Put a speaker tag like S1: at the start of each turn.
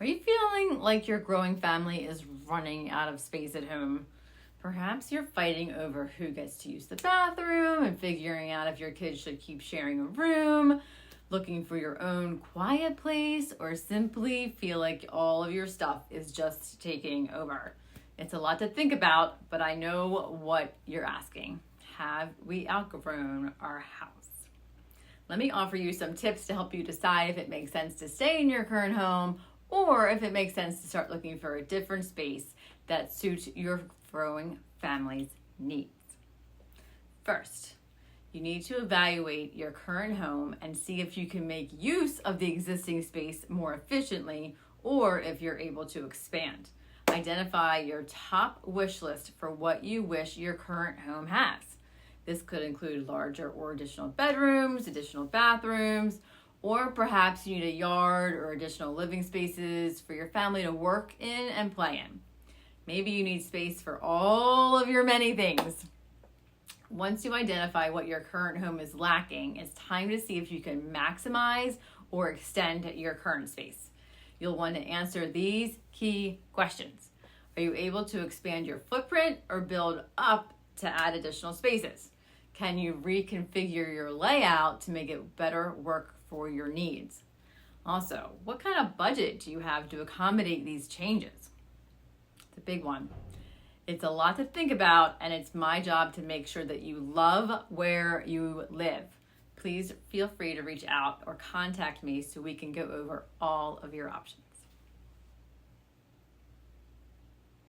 S1: Are you feeling like your growing family is running out of space at home? Perhaps you're fighting over who gets to use the bathroom and figuring out if your kids should keep sharing a room, looking for your own quiet place, or simply feel like all of your stuff is just taking over. It's a lot to think about, but I know what you're asking. Have we outgrown our house? Let me offer you some tips to help you decide if it makes sense to stay in your current home or if it makes sense to start looking for a different space that suits your growing family's needs. First, you need to evaluate your current home and see if you can make use of the existing space more efficiently or if you're able to expand. Identify your top wish list for what you wish your current home has. This could include larger or additional bedrooms, additional bathrooms, or perhaps you need a yard or additional living spaces for your family to work in and play in. Maybe you need space for all of your many things. Once you identify what your current home is lacking, it's time to see if you can maximize or extend your current space. You'll want to answer these key questions. Are you able to expand your footprint or build up to add additional spaces? Can you reconfigure your layout to make it better work for your needs? Also, what kind of budget do you have to accommodate these changes? It's a big one. It's a lot to think about, and it's my job to make sure that you love where you live. Please feel free to reach out or contact me so we can go over all of your options.